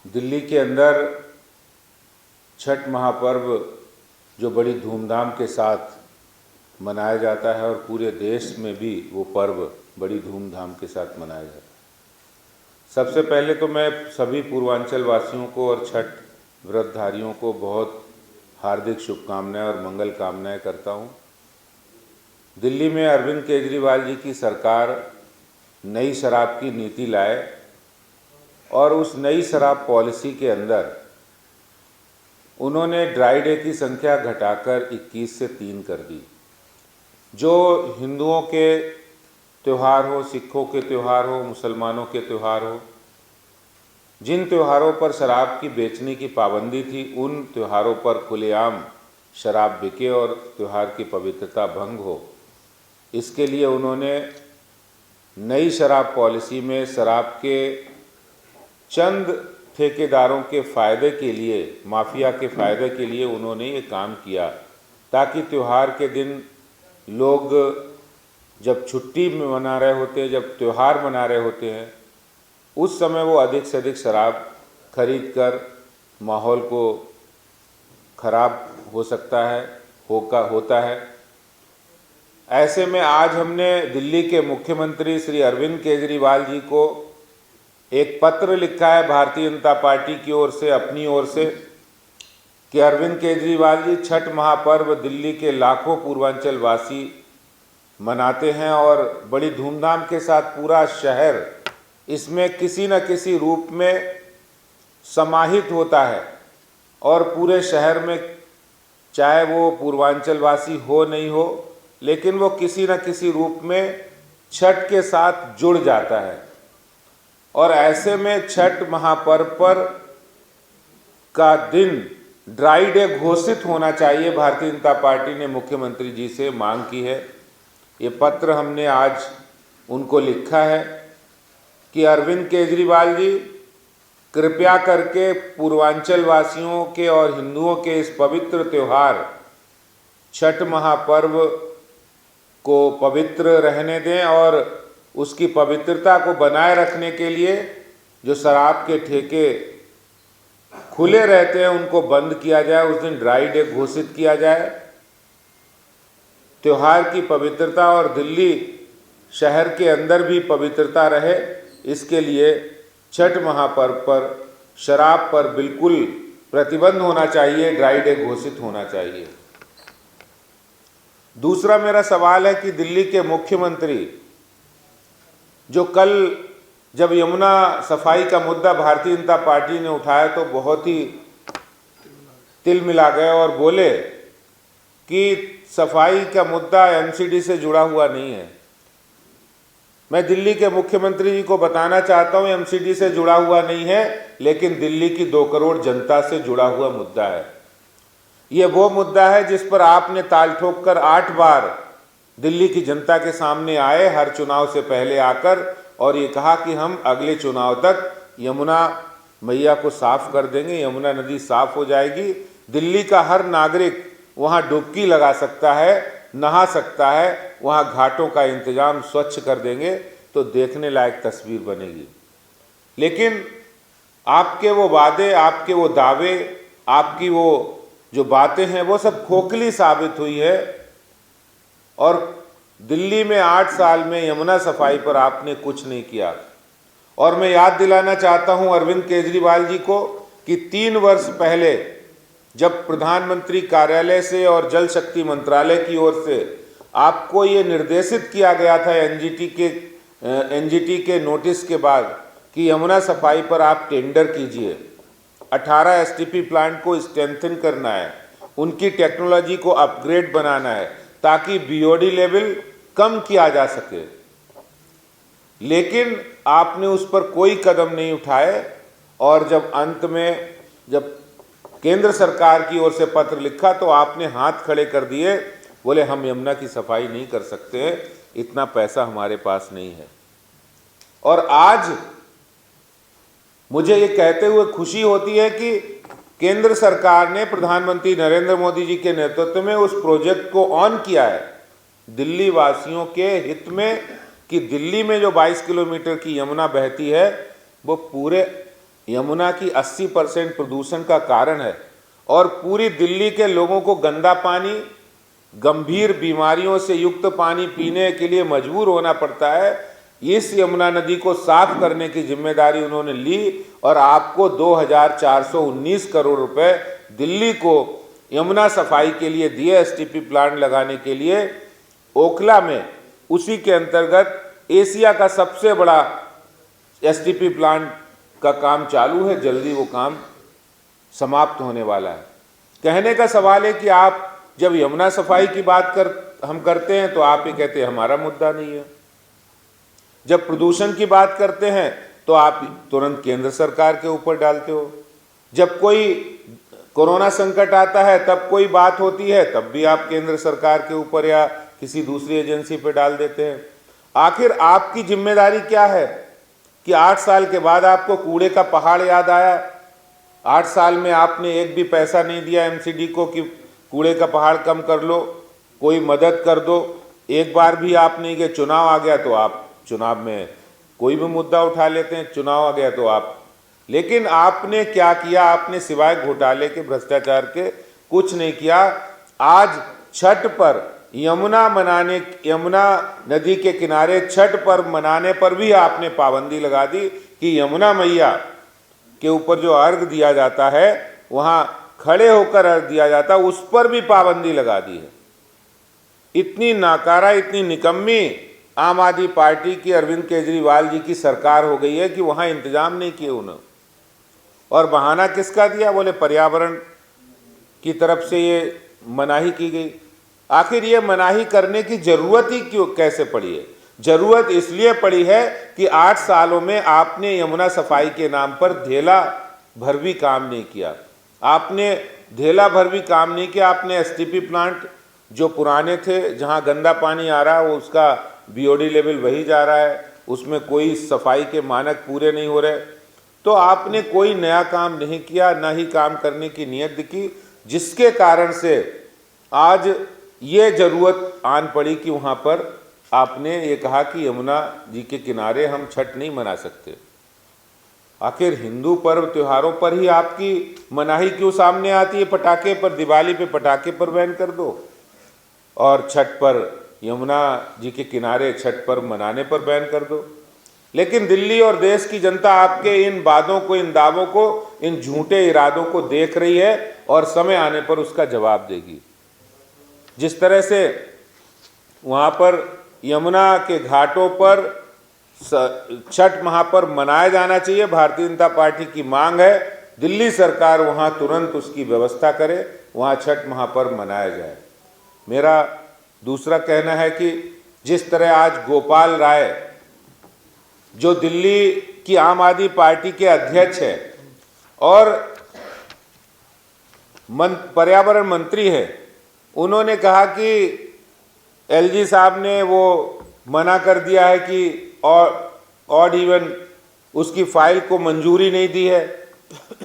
दिल्ली के अंदर छठ महापर्व जो बड़ी धूमधाम के साथ मनाया जाता है और पूरे देश में भी वो पर्व बड़ी धूमधाम के साथ मनाया जाता है। सबसे पहले तो मैं सभी पूर्वांचल वासियों को और छठ व्रतधारियों को बहुत हार्दिक शुभकामनाएं और मंगल कामनाएं करता हूं। दिल्ली में अरविंद केजरीवाल जी की सरकार नई शराब की नीति लाए और उस नई शराब पॉलिसी के अंदर उन्होंने ड्राई डे की संख्या घटाकर 21 से 3 कर दी। जो हिंदुओं के त्यौहार हो, सिखों के त्यौहार हो, मुसलमानों के त्यौहार हो, जिन त्योहारों पर शराब की बेचने की पाबंदी थी, उन त्योहारों पर खुलेआम शराब बिके और त्यौहार की पवित्रता भंग हो, इसके लिए उन्होंने नई शराब पॉलिसी में शराब के चंद ठेकेदारों के फ़ायदे के लिए, माफिया के फ़ायदे के लिए उन्होंने ये काम किया, ताकि त्यौहार के दिन लोग जब छुट्टी में मना रहे होते हैं, जब त्यौहार मना रहे होते हैं, उस समय वो अधिक से अधिक शराब खरीद कर माहौल को खराब हो सकता है, होता है। ऐसे में आज हमने दिल्ली के मुख्यमंत्री श्री अरविंद केजरीवाल जी को एक पत्र लिखा है भारतीय जनता पार्टी की ओर से, अपनी ओर से, कि अरविंद केजरीवाल जी, छठ महापर्व दिल्ली के लाखों पूर्वांचल वासी मनाते हैं और बड़ी धूमधाम के साथ पूरा शहर इसमें किसी न किसी रूप में समाहित होता है और पूरे शहर में, चाहे वो पूर्वांचल वासी हो नहीं हो, लेकिन वो किसी न किसी रूप में छठ के साथ जुड़ जाता है। और ऐसे में छठ महापर्व पर का दिन ड्राई डे घोषित होना चाहिए। भारतीय जनता पार्टी ने मुख्यमंत्री जी से मांग की है। ये पत्र हमने आज उनको लिखा है कि अरविंद केजरीवाल जी, कृपया करके पूर्वांचल वासियों के और हिंदुओं के इस पवित्र त्यौहार छठ महापर्व को पवित्र रहने दें और उसकी पवित्रता को बनाए रखने के लिए जो शराब के ठेके खुले रहते हैं उनको बंद किया जाए, उस दिन ड्राई डे घोषित किया जाए। त्योहार की पवित्रता और दिल्ली शहर के अंदर भी पवित्रता रहे, इसके लिए छठ महापर्व पर शराब पर बिल्कुल प्रतिबंध होना चाहिए, ड्राई डे घोषित होना चाहिए। दूसरा मेरा सवाल है कि दिल्ली के मुख्यमंत्री जो कल जब यमुना सफाई का मुद्दा भारतीय जनता पार्टी ने उठाया तो बहुत ही तिल मिला गए और बोले कि सफाई का मुद्दा एमसीडी से जुड़ा हुआ नहीं है। मैं दिल्ली के मुख्यमंत्री जी को बताना चाहता हूं, एमसीडी से जुड़ा हुआ नहीं है, लेकिन दिल्ली की 2 करोड़ जनता से जुड़ा हुआ मुद्दा है। ये वो मुद्दा है जिस पर आपने ताल ठोक कर 8 बार दिल्ली की जनता के सामने आए, हर चुनाव से पहले आकर, और ये कहा कि हम अगले चुनाव तक यमुना मैया को साफ कर देंगे, यमुना नदी साफ हो जाएगी, दिल्ली का हर नागरिक वहाँ डुबकी लगा सकता है, नहा सकता है, वहाँ घाटों का इंतजाम स्वच्छ कर देंगे, तो देखने लायक तस्वीर बनेगी। लेकिन आपके वो वादे, आपके वो दावे, आपकी वो जो बातें हैं, वो सब खोखली साबित हुई है। और दिल्ली में 8 साल में यमुना सफाई पर आपने कुछ नहीं किया। और मैं याद दिलाना चाहता हूं अरविंद केजरीवाल जी को कि 3 वर्ष पहले जब प्रधानमंत्री कार्यालय से और जल शक्ति मंत्रालय की ओर से आपको ये निर्देशित किया गया था एनजीटी के नोटिस के बाद कि यमुना सफाई पर आप टेंडर कीजिए, 18 एसटीपी प्लांट को स्ट्रेंथन करना है, उनकी टेक्नोलॉजी को अपग्रेड बनाना है ताकि बीओडी लेवल कम किया जा सके, लेकिन आपने उस पर कोई कदम नहीं उठाए। और जब अंत में जब केंद्र सरकार की ओर से पत्र लिखा तो आपने हाथ खड़े कर दिए, बोले हम यमुना की सफाई नहीं कर सकते हैं, इतना पैसा हमारे पास नहीं है। और आज मुझे ये कहते हुए खुशी होती है कि केंद्र सरकार ने प्रधानमंत्री नरेंद्र मोदी जी के नेतृत्व में उस प्रोजेक्ट को ऑन किया है, दिल्ली वासियों के हित में, कि दिल्ली में जो 22 किलोमीटर की यमुना बहती है वो पूरे यमुना की 80% प्रदूषण का कारण है और पूरी दिल्ली के लोगों को गंदा पानी, गंभीर बीमारियों से युक्त पानी पीने के लिए मजबूर होना पड़ता है। इस यमुना नदी को साफ करने की जिम्मेदारी उन्होंने ली और आपको 2419 करोड़ रुपए दिल्ली को यमुना सफाई के लिए दिए, एसटीपी प्लांट लगाने के लिए। ओखला में उसी के अंतर्गत एशिया का सबसे बड़ा एसटीपी प्लांट का काम चालू है, जल्दी वो काम समाप्त होने वाला है। कहने का सवाल है कि आप जब यमुना सफाई की बात हम करते हैं तो आप ये कहते हैं हमारा मुद्दा नहीं है। जब प्रदूषण की बात करते हैं तो आप तुरंत केंद्र सरकार के ऊपर डालते हो। जब कोई कोरोना संकट आता है तब कोई बात होती है तब भी आप केंद्र सरकार के ऊपर या किसी दूसरी एजेंसी पर डाल देते हैं। आखिर आपकी जिम्मेदारी क्या है कि 8 साल के बाद आपको कूड़े का पहाड़ याद आया? 8 साल में आपने एक भी पैसा नहीं दिया एमसीडी को कि कूड़े का पहाड़ कम कर लो, कोई मदद कर दो। एक बार भी आप नहीं गए। चुनाव आ गया तो आप चुनाव में कोई भी मुद्दा उठा लेते हैं, चुनाव आ गया तो आप। लेकिन आपने क्या किया? आपने सिवाय घोटाले के, भ्रष्टाचार के कुछ नहीं किया। आज छठ पर यमुना नदी के किनारे छठ पर्व मनाने पर भी आपने पाबंदी लगा दी कि यमुना मैया के ऊपर जो अर्घ दिया जाता है, वहां खड़े होकर अर्घ दिया जाता, उस पर भी पाबंदी लगा दी है। इतनी नाकारा, इतनी निकम्मी आम आदमी पार्टी की, अरविंद केजरीवाल जी की सरकार हो गई है कि वहां इंतजाम नहीं किए उन्होंने। और बहाना किसका दिया? बोले पर्यावरण की तरफ से ये मनाही की गई। आखिर ये मनाही करने की जरूरत ही क्यों, कैसे पड़ी है? जरूरत इसलिए पड़ी है कि 8 सालों में आपने यमुना सफाई के नाम पर धेला भर भी काम नहीं किया। आपने धेला भर भी काम नहीं किया। आपने एसटीपी प्लांट जो पुराने थे, जहां गंदा पानी आ रहा है, वो उसका बीओडी लेवल वही जा रहा है, उसमें कोई सफाई के मानक पूरे नहीं हो रहे। तो आपने कोई नया काम नहीं किया, ना ही काम करने की नीयत दिखी, जिसके कारण से आज ये जरूरत आन पड़ी कि वहाँ पर आपने ये कहा कि यमुना जी के किनारे हम छठ नहीं मना सकते। आखिर हिंदू पर्व त्योहारों पर ही आपकी मनाही क्यों सामने आती है? पटाखे पर, दिवाली पे पटाखे पर बैन कर दो और छठ पर, यमुना जी के किनारे छठ पर्व मनाने पर बैन कर दो। लेकिन दिल्ली और देश की जनता आपके इन वादों को, इन दावों को, इन झूठे इरादों को देख रही है और समय आने पर उसका जवाब देगी। जिस तरह से वहाँ पर यमुना के घाटों पर छठ महापर्व मनाया जाना चाहिए, भारतीय जनता पार्टी की मांग है दिल्ली सरकार वहाँ तुरंत उसकी व्यवस्था करे, वहाँ छठ महापर्व मनाया जाए। मेरा दूसरा कहना है कि जिस तरह आज गोपाल राय, जो दिल्ली की आम आदमी पार्टी के अध्यक्ष है और पर्यावरण मंत्री है, उन्होंने कहा कि एलजी साहब ने वो मना कर दिया है कि ऑड इवन उसकी फाइल को मंजूरी नहीं दी है।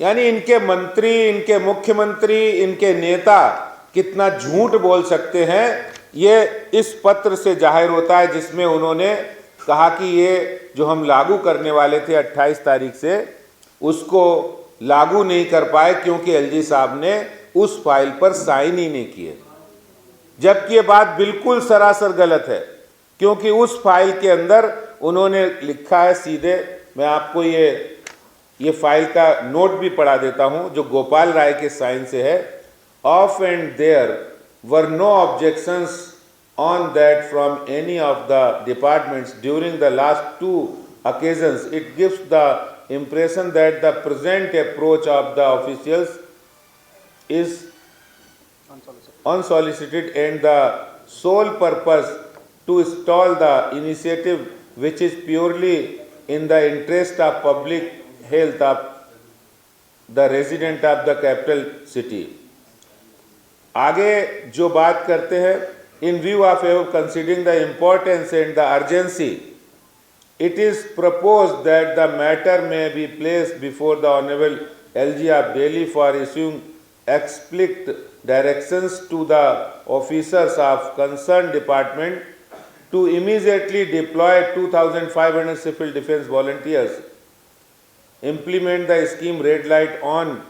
यानी इनके मंत्री, इनके मुख्यमंत्री, इनके नेता कितना झूठ बोल सकते हैं, ये इस पत्र से जाहिर होता है, जिसमें उन्होंने कहा कि ये जो हम लागू करने वाले थे 28 तारीख से, उसको लागू नहीं कर पाए क्योंकि एलजी साहब ने उस फाइल पर साइन ही नहीं किए। जबकि ये बात बिल्कुल सरासर गलत है, क्योंकि उस फाइल के अंदर उन्होंने लिखा है सीधे, मैं आपको ये फाइल का नोट भी पढ़ा देता हूं जो गोपाल राय के साइन से है। Off and there were no objections on that from any of the departments during the last 2 occasions. It gives the impression that the present approach of the officials is unsolicited and the sole purpose to stall the initiative, which is purely in the interest of public health of the resident of the capital city. आगे जो बात करते हैं, in view of considering the importance and the urgency, it is proposed that the matter may be placed before the Honorable LG of Delhi for issuing explicit directions to the officers of concerned department to immediately deploy 2,500 civil defense volunteers implement the scheme red light on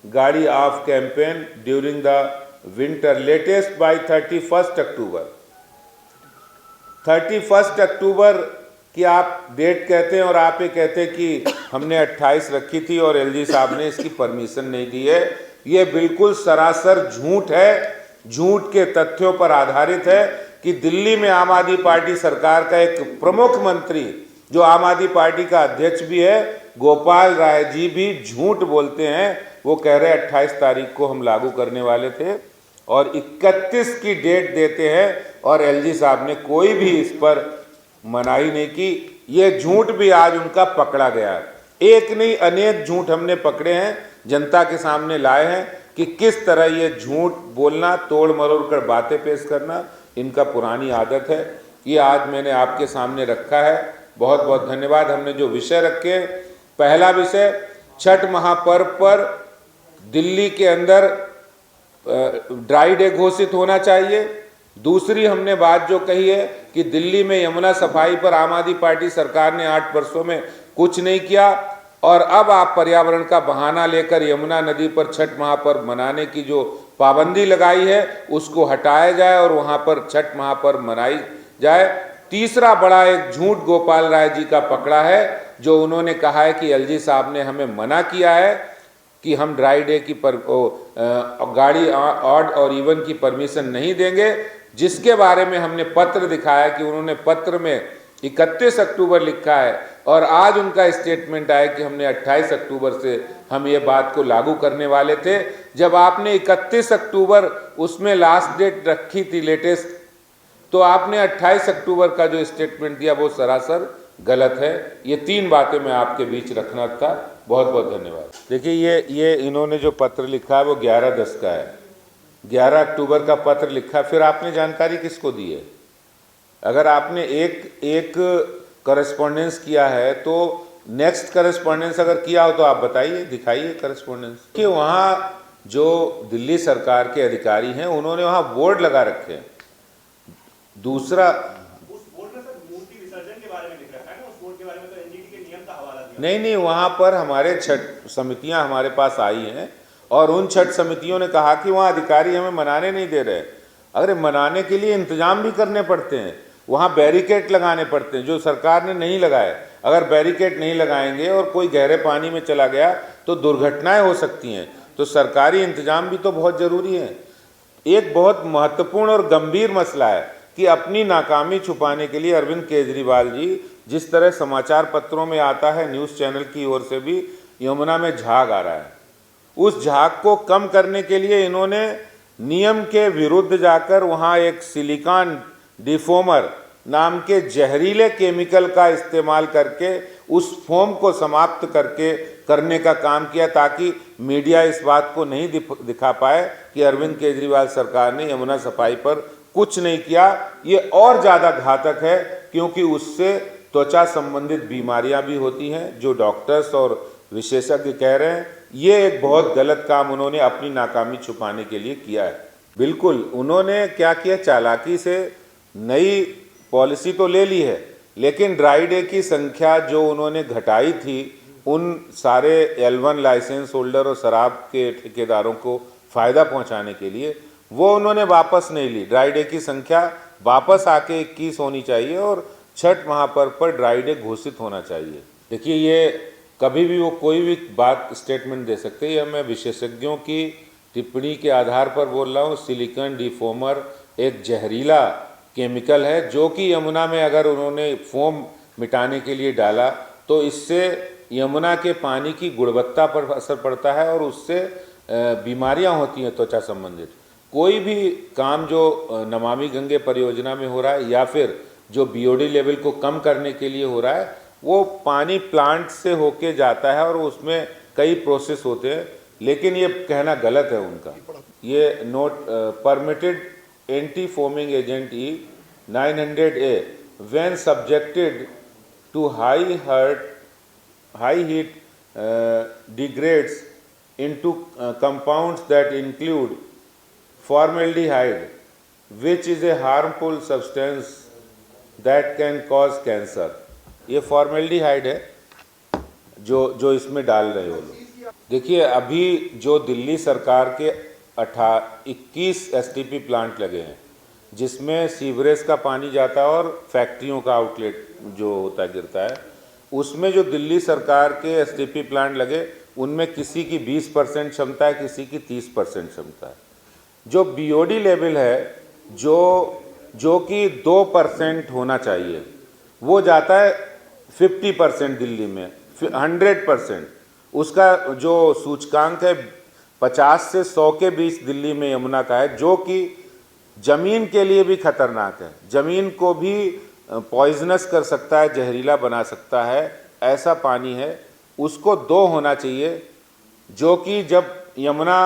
Gadi Off campaign during the winter, latest by 31st October. 31st अक्टूबर की आप date कहते हैं और आप ये कहते हैं कि हमने 28 रखी थी और एलजी साहब ने इसकी परमिशन नहीं दी है। ये बिल्कुल सरासर झूठ है, झूठ के तथ्यों पर आधारित है कि दिल्ली में आम आदमी पार्टी सरकार का एक प्रमुख मंत्री जो आम आदमी पार्टी का अध्यक्ष भी है, गोपाल राय जी भी झूठ बोलते हैं। वो कह रहे 28 तारीख को हम लागू करने वाले थे और 31 की डेट देते हैं और एलजी साहब ने कोई भी इस पर मनाही नहीं की। ये झूठ भी आज उनका पकड़ा गया है। एक नहीं अनेक झूठ हमने पकड़े हैं, जनता के सामने लाए हैं कि किस तरह ये झूठ बोलना, तोड़ मरोड़ कर बातें पेश करना इनका पुरानी आदत है। ये आज मैंने आपके सामने रखा है। बहुत बहुत धन्यवाद। हमने जो विषय रखे, पहला विषय छठ महापर्व पर दिल्ली के अंदर ड्राई डे घोषित होना चाहिए। दूसरी हमने बात जो कही है कि दिल्ली में यमुना सफाई पर आम आदमी पार्टी सरकार ने 8 वर्षों में कुछ नहीं किया और अब आप पर्यावरण का बहाना लेकर यमुना नदी पर छठ महापर्व मनाने की जो पाबंदी लगाई है उसको हटाया जाए और वहां पर छठ महापर्व मनाई जाए। तीसरा बड़ा एक झूठ गोपाल राय जी का पकड़ा है जो उन्होंने कहा है कि एलजी साहब ने हमें मना किया है कि हम ड्राई डे की गाड़ी ऑड और इवन की परमिशन नहीं देंगे, जिसके बारे में हमने पत्र दिखाया कि उन्होंने पत्र में 31 अक्टूबर लिखा है और आज उनका स्टेटमेंट आया कि हमने 28 अक्टूबर से हम ये बात को लागू करने वाले थे। जब आपने 31 अक्टूबर उसमें लास्ट डेट रखी थी लेटेस्ट, तो आपने 28 अक्टूबर का जो स्टेटमेंट दिया वो सरासर गलत है। ये 3 बातें मैं आपके बीच रखना था। बहुत बहुत धन्यवाद। देखिए ये इन्होंने जो पत्र लिखा है वो 11/10 का है, 11 अक्टूबर का पत्र लिखा। फिर आपने जानकारी किसको दी है? अगर आपने एक करस्पॉन्डेंस किया है तो नेक्स्ट करस्पॉन्डेंस अगर किया हो तो आप बताइए, दिखाइए करस्पॉन्डेंस। कि वहाँ जो दिल्ली सरकार के अधिकारी हैं उन्होंने वहाँ बोर्ड लगा रखे हैं। दूसरा नहीं, वहाँ पर हमारे छठ समितियाँ हमारे पास आई हैं और उन छठ समितियों ने कहा कि वहाँ अधिकारी हमें मनाने नहीं दे रहे। अगर मनाने के लिए इंतजाम भी करने पड़ते हैं, वहाँ बैरिकेड लगाने पड़ते हैं जो सरकार ने नहीं लगाए। अगर बैरिकेड नहीं लगाएंगे और कोई गहरे पानी में चला गया तो दुर्घटनाएं हो सकती हैं। तो सरकारी इंतजाम भी तो बहुत ज़रूरी है। एक बहुत महत्वपूर्ण और गंभीर मसला है कि अपनी नाकामी छुपाने के लिए अरविंद केजरीवाल जी, जिस तरह समाचार पत्रों में आता है, न्यूज़ चैनल की ओर से भी यमुना में झाग आ रहा है, उस झाग को कम करने के लिए इन्होंने नियम के विरुद्ध जाकर वहाँ एक सिलिकॉन डिफोमर नाम के जहरीले केमिकल का इस्तेमाल करके उस फोम को समाप्त करने का काम किया ताकि मीडिया इस बात को नहीं दिखा पाए कि अरविंद केजरीवाल सरकार ने यमुना सफाई पर कुछ नहीं किया। ये और ज़्यादा घातक है क्योंकि उससे त्वचा संबंधित बीमारियां भी होती हैं जो डॉक्टर्स और विशेषज्ञ कह रहे हैं। ये एक बहुत गलत काम उन्होंने अपनी नाकामी छुपाने के लिए किया है। बिल्कुल उन्होंने क्या किया, चालाकी से नई पॉलिसी तो ले ली है, लेकिन ड्राई डे की संख्या जो उन्होंने घटाई थी उन सारे L1 लाइसेंस होल्डर और शराब के ठेकेदारों को फ़ायदा पहुंचाने के लिए वो उन्होंने वापस नहीं ली। ड्राई डे की संख्या वापस आके 21 होनी चाहिए और छठ महापर्व पर ड्राई डे घोषित होना चाहिए। देखिए ये कभी भी वो कोई भी बात स्टेटमेंट दे सकते हैं। मैं विशेषज्ञों की टिप्पणी के आधार पर बोल रहा हूँ। सिलिकॉन डिफोमर एक जहरीला केमिकल है जो कि यमुना में अगर उन्होंने फोम मिटाने के लिए डाला तो इससे यमुना के पानी की गुणवत्ता पर असर पड़ता है और उससे बीमारियां होती हैं त्वचा संबंधित। कोई भी काम जो नमामि गंगे परियोजना में हो रहा है या फिर जो BOD लेवल को कम करने के लिए हो रहा है, वो पानी प्लांट से होके जाता है और उसमें कई प्रोसेस होते हैं, लेकिन ये कहना गलत है उनका। ये not permitted anti foaming agent E900A when subjected to high heat degrades into compounds that include formaldehyde, which is a harmful substance that can cause cancer। ये फॉर्मेल्डिहाइड है जो इसमें डाल रहे हो लोग। देखिए, अभी जो दिल्ली सरकार के 21 एसटीपी प्लांट लगे हैं, जिसमें सीवरेज का पानी जाता है और फैक्ट्रियों का आउटलेट जो होता है गिरता है, उसमें जो दिल्ली सरकार के एसटीपी प्लांट लगे उनमें किसी की 20% क्षमता है, किसी की 30% क्षमता है। जो बीओडी लेवल है जो कि 2% होना चाहिए, वो जाता है 50% दिल्ली में, 100%। उसका जो सूचकांक है 50 से 100 के बीच दिल्ली में यमुना का है, जो कि जमीन के लिए भी खतरनाक है, जमीन को भी पॉइजनस कर सकता है, जहरीला बना सकता है, ऐसा पानी है। उसको 2 होना चाहिए, जो कि जब यमुना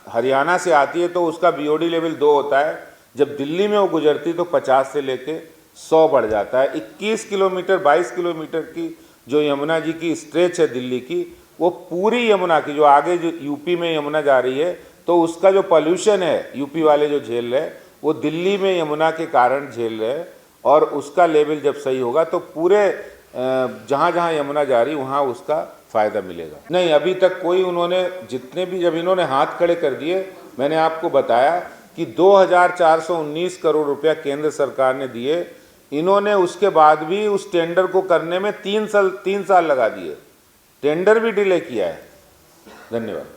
हरियाणा से आती है तो उसका बीओडी लेवल 2 होता है, जब दिल्ली में वो गुजरती तो 50 से लेके 100 बढ़ जाता है। 21 किलोमीटर 22 किलोमीटर की जो यमुना जी की स्ट्रेच है दिल्ली की, वो पूरी यमुना की, जो आगे जो यूपी में यमुना जा रही है, तो उसका जो पॉल्यूशन है यूपी वाले जो झेल रहे हैं, वो दिल्ली में यमुना के कारण झेल रहे हैं। और उसका लेवल जब सही होगा तो पूरे जहाँ जहाँ यमुना जा रही वहाँ उसका फ़ायदा मिलेगा। नहीं, अभी तक कोई उन्होंने जितने भी, जब इन्होंने हाथ खड़े कर दिए, मैंने आपको बताया कि 2419 करोड़ रुपया केंद्र सरकार ने दिए, इन्होंने उसके बाद भी उस टेंडर को करने में 3 साल लगा दिए, टेंडर भी डिले किया है। धन्यवाद।